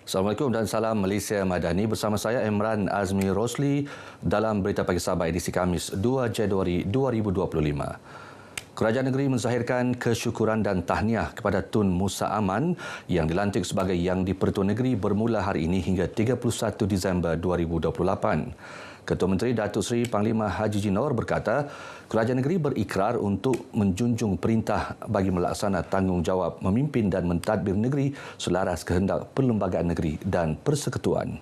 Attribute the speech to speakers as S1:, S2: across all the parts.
S1: Assalamualaikum dan salam Malaysia Madani. Bersama saya Imran Azmi Rosli dalam Berita Pagi Sabah edisi Khamis 2 Januari 2025. Kerajaan negeri menzahirkan kesyukuran dan tahniah kepada Tun Musa Aman yang dilantik sebagai Yang di-Pertua Negeri bermula hari ini hingga 31 Disember 2028. Ketua Menteri Datuk Seri Panglima Haji Jinor berkata, kerajaan negeri berikrar untuk menjunjung perintah bagi melaksana tanggungjawab memimpin dan mentadbir negeri selaras kehendak Perlembagaan Negeri dan Persekutuan.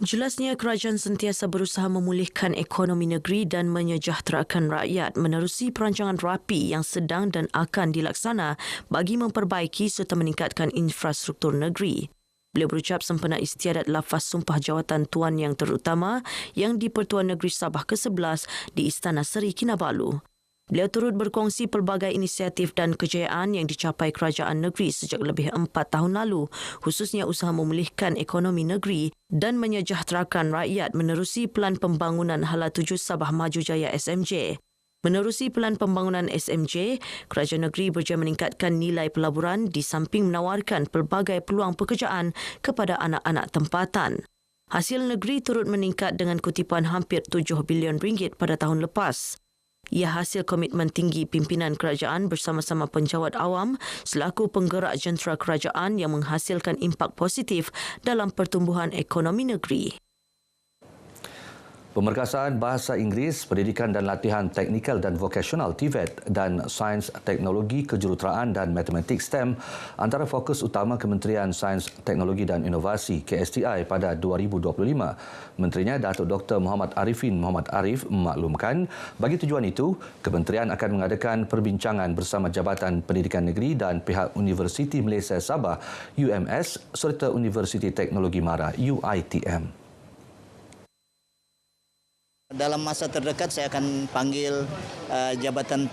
S2: Jelasnya kerajaan sentiasa berusaha memulihkan ekonomi negeri dan menyejahterakan rakyat menerusi perancangan rapi yang sedang dan akan dilaksana bagi memperbaiki serta meningkatkan infrastruktur negeri. Beliau berucap sempena istiadat lafaz sumpah jawatan Tuan Yang Terutama Yang di-Pertua Negeri Sabah ke-11 di Istana Seri Kinabalu. Beliau turut berkongsi pelbagai inisiatif dan kejayaan yang dicapai kerajaan negeri sejak lebih 4 tahun lalu, khususnya usaha memulihkan ekonomi negeri dan menyejahterakan rakyat menerusi Pelan Pembangunan Hala Tuju Sabah Maju Jaya SMJ. Menerusi Pelan Pembangunan SMJ, kerajaan negeri berjaya meningkatkan nilai pelaburan di samping menawarkan pelbagai peluang pekerjaan kepada anak-anak tempatan. Hasil negeri turut meningkat dengan kutipan hampir 7 bilion ringgit pada tahun lepas. Ia hasil komitmen tinggi pimpinan kerajaan bersama-sama penjawat awam selaku penggerak jentera kerajaan yang menghasilkan impak positif dalam pertumbuhan ekonomi negeri.
S1: Pemerkasaan Bahasa Inggeris, Pendidikan dan Latihan Teknikal dan Vokasional TVET dan Sains Teknologi Kejuruteraan dan Matematik STEM antara fokus utama Kementerian Sains, Teknologi dan Inovasi KSTI pada 2025. Menterinya Datuk Dr. Muhammad Arifin Muhammad Arif memaklumkan bagi tujuan itu, Kementerian akan mengadakan perbincangan bersama Jabatan Pendidikan Negeri dan pihak Universiti Malaysia Sabah UMS serta Universiti Teknologi Mara UiTM.
S3: Dalam masa terdekat saya akan panggil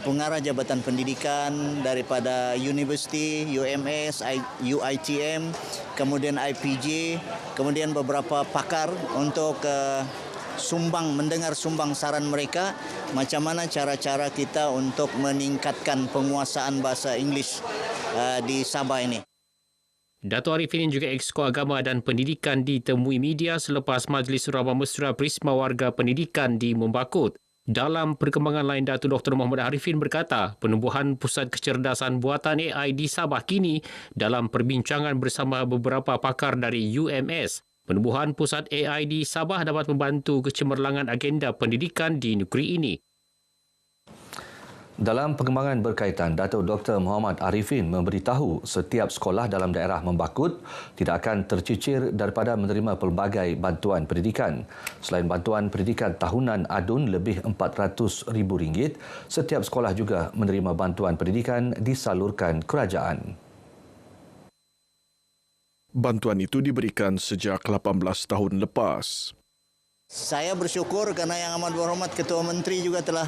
S3: pengarah Jabatan Pendidikan daripada Universiti, UMS, UiTM, kemudian IPJ, kemudian beberapa pakar untuk mendengar sumbang saran mereka macam mana cara-cara kita untuk meningkatkan penguasaan bahasa Inggeris di Sabah ini.
S4: Dato' Arifin juga Exco Agama dan Pendidikan ditemui media selepas Majlis Surabaya Mesra Prisma Warga Pendidikan di Membakut. Dalam perkembangan lain, Dato' Dr. Muhammad Arifin berkata, penubuhan Pusat Kecerdasan Buatan AI di Sabah kini dalam perbincangan bersama beberapa pakar dari UMS. Penubuhan Pusat AI di Sabah dapat membantu kecemerlangan agenda pendidikan di negeri ini.
S1: Dalam perkembangan berkaitan, Datuk Dr. Muhammad Arifin memberitahu setiap sekolah dalam daerah Membakut tidak akan tercicir daripada menerima pelbagai bantuan pendidikan. Selain bantuan pendidikan tahunan adun lebih RM400,000, setiap sekolah juga menerima bantuan pendidikan disalurkan kerajaan.
S5: Bantuan itu diberikan sejak 18 tahun lepas.
S3: Saya bersyukur kerana Yang Amat Berhormat Ketua Menteri juga telah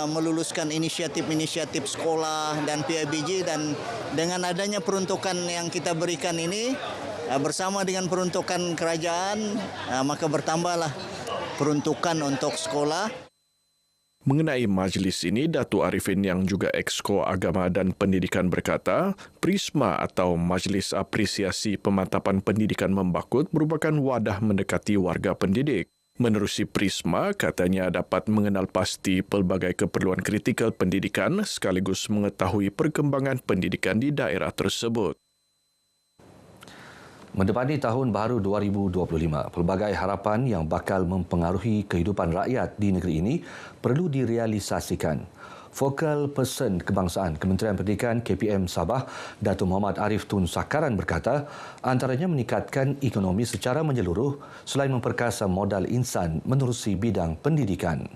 S3: meluluskan inisiatif-inisiatif sekolah dan PIBG, dan dengan adanya peruntukan yang kita berikan ini bersama dengan peruntukan kerajaan maka bertambahlah peruntukan untuk sekolah.
S5: Mengenai majlis ini, Datuk Arifin yang juga Exco Agama dan Pendidikan berkata, Prisma atau Majlis Apresiasi Pemantapan Pendidikan Membakut merupakan wadah mendekati warga pendidik. Menerusi Prisma, katanya dapat mengenal pasti pelbagai keperluan kritikal pendidikan sekaligus mengetahui perkembangan pendidikan di daerah tersebut.
S1: Mendepani tahun baru 2025, pelbagai harapan yang bakal mempengaruhi kehidupan rakyat di negeri ini perlu direalisasikan. Focal Person Kebangsaan Kementerian Pendidikan KPM Sabah, Datuk Muhammad Arif Tun Sakaran berkata, antaranya meningkatkan ekonomi secara menyeluruh selain memperkasa modal insan menerusi bidang pendidikan.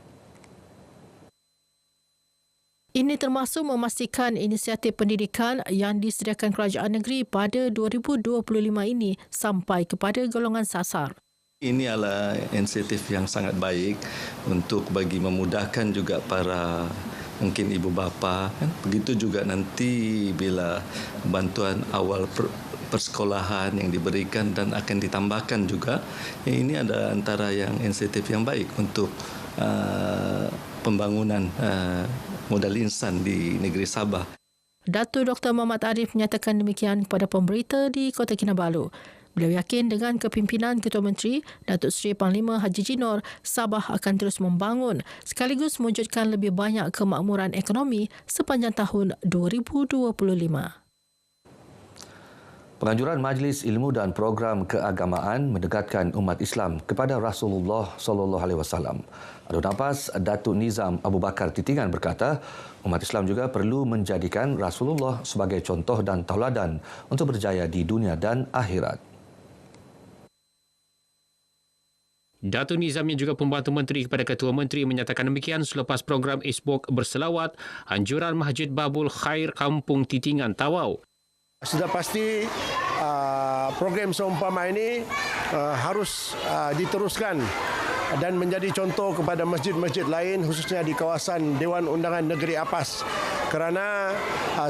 S6: Ini termasuk memastikan inisiatif pendidikan yang disediakan kerajaan negeri pada 2025 ini sampai kepada golongan sasar.
S7: Ini adalah inisiatif yang sangat baik untuk bagi memudahkan juga para mungkin ibu bapa. Begitu juga nanti bila bantuan awal persekolahan yang diberikan dan akan ditambahkan juga. Ini ada antara yang inisiatif yang baik untuk pembangunan modal insan di negeri Sabah.
S6: Datuk Dr. Muhammad Arif menyatakan demikian kepada pemberita di Kota Kinabalu. Beliau yakin dengan kepimpinan Ketua Menteri Datuk Seri Panglima Haji Jinor, Sabah akan terus membangun sekaligus mewujudkan lebih banyak kemakmuran ekonomi sepanjang tahun 2025.
S1: Penganjuran Majlis Ilmu dan Program Keagamaan mendekatkan umat Islam kepada Rasulullah SAW. Adu nafas Datuk Nizam Abu Bakar Titingan berkata, umat Islam juga perlu menjadikan Rasulullah sebagai contoh dan tauladan untuk berjaya di dunia dan akhirat.
S4: Datuk Nizam yang juga pembantu menteri kepada Ketua Menteri menyatakan demikian selepas program Isbok berselawat anjuran Masjid Babul Khair Kampung Titingan Tawau.
S8: Sudah pasti program seumpama ini harus diteruskan dan menjadi contoh kepada masjid-masjid lain khususnya di kawasan Dewan Undangan Negeri Apas. Kerana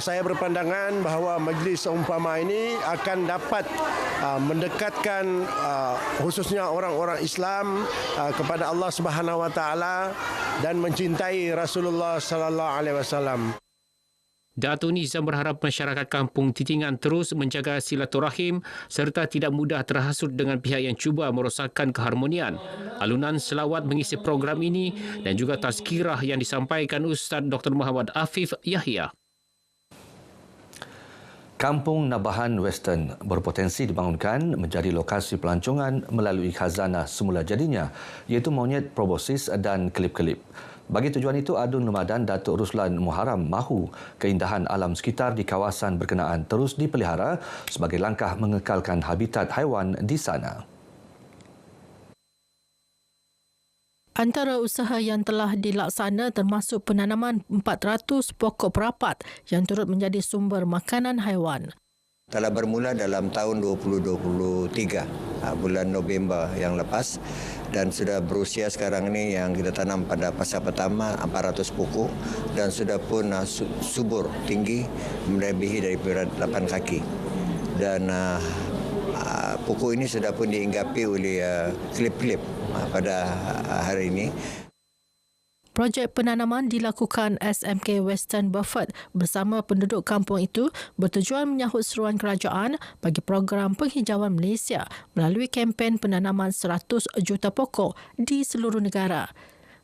S8: saya berpandangan bahawa majlis seumpama ini akan dapat mendekatkan khususnya orang-orang Islam kepada Allah Subhanahu Wa Taala dan mencintai Rasulullah sallallahu alaihi wasallam.
S4: Datuk Nizam berharap masyarakat Kampung Titingan terus menjaga silaturahim serta tidak mudah terhasut dengan pihak yang cuba merosakkan keharmonian. Alunan selawat mengisi program ini dan juga tazkirah yang disampaikan Ustaz Dr. Muhammad Afif Yahya.
S1: Kampung Nabahan Western berpotensi dibangunkan menjadi lokasi pelancongan melalui khazanah semula jadinya, iaitu monyet proboscis dan kelip-kelip. Bagi tujuan itu, Adun Ramadan Datuk Ruslan Muharram mahu keindahan alam sekitar di kawasan berkenaan terus dipelihara sebagai langkah mengekalkan habitat haiwan di sana.
S6: Antara usaha yang telah dilaksana termasuk penanaman 400 pokok perapat yang turut menjadi sumber makanan haiwan.
S9: Telah bermula dalam tahun 2023, bulan November yang lepas, dan sudah berusia sekarang ini yang kita tanam pada fasa pertama 400 pokok dan sudah pun subur tinggi melebihi daripada 8 kaki. Dan pokok ini sudah pun diinggapi oleh klip-klip pada hari ini.
S6: Projek penanaman dilakukan SMK Western Beaufort bersama penduduk kampung itu bertujuan menyahut seruan kerajaan bagi program penghijauan Malaysia melalui kempen penanaman 100 juta pokok di seluruh negara.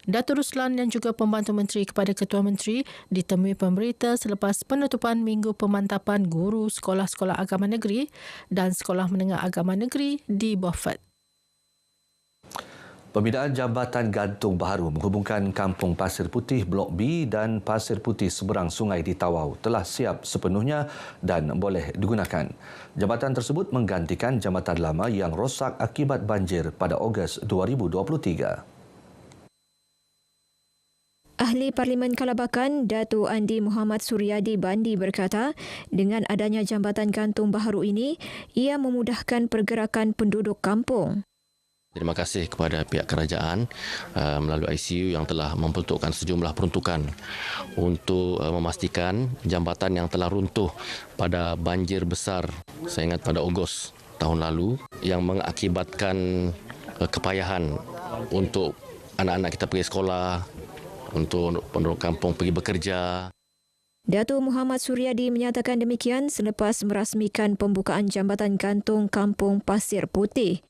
S6: Datuk Ruslan yang juga pembantu menteri kepada Ketua Menteri ditemui pemberita selepas penutupan Minggu Pemantapan Guru Sekolah-Sekolah Agama Negeri dan Sekolah Menengah Agama Negeri di Beaufort.
S1: Pembinaan jambatan gantung baharu menghubungkan Kampung Pasir Putih Blok B dan Pasir Putih seberang sungai di Tawau telah siap sepenuhnya dan boleh digunakan. Jambatan tersebut menggantikan jambatan lama yang rosak akibat banjir pada Ogos 2023.
S10: Ahli Parlimen Kalabakan, Datuk Andi Muhammad Suryadi Bandi berkata, dengan adanya jambatan gantung baharu ini, ia memudahkan pergerakan penduduk kampung.
S11: Terima kasih kepada pihak kerajaan melalui ICU yang telah membentukkan sejumlah peruntukan untuk memastikan jambatan yang telah runtuh pada banjir besar, saya ingat pada Ogos tahun lalu, yang mengakibatkan kepayahan untuk anak-anak kita pergi sekolah, untuk penduduk kampung pergi bekerja.
S10: Datuk Muhammad Suryadi menyatakan demikian selepas merasmikan pembukaan jambatan gantung Kampung Pasir Putih.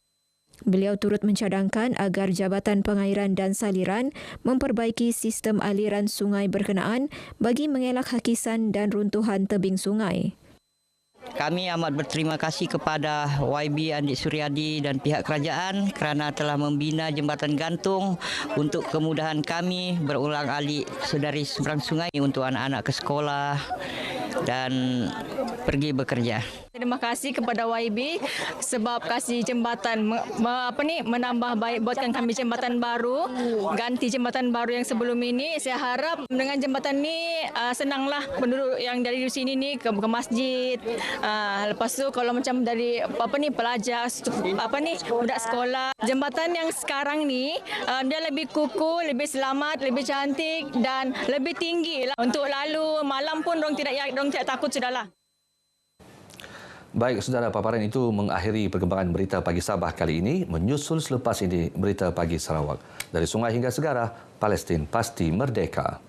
S10: Beliau turut mencadangkan agar Jabatan Pengairan dan Saliran memperbaiki sistem aliran sungai berkenaan bagi mengelak hakisan dan runtuhan tebing sungai.
S12: Kami amat berterima kasih kepada YB Andi Suryadi dan pihak kerajaan kerana telah membina jambatan gantung untuk kemudahan kami berulang-alik dari seberang sungai untuk anak-anak ke sekolah dan pergi bekerja.
S13: Terima kasih kepada YB sebab kasih jambatan menambah baik, buatkan kami jambatan baru, ganti jambatan baru yang sebelum ini. Saya harap dengan jambatan ni senanglah penduduk yang dari sini ni ke masjid. Lepas tu kalau macam dari pelajar budak sekolah, jambatan yang sekarang ni dia lebih kukuh, lebih selamat, lebih cantik dan lebih tinggi lah. Untuk lalu malam pun dong tidak takut sudahlah.
S1: Baik, saudara, paparan itu mengakhiri perkembangan berita pagi Sabah kali ini. Menyusul selepas ini berita pagi Sarawak. Dari sungai hingga segara, Palestin pasti merdeka.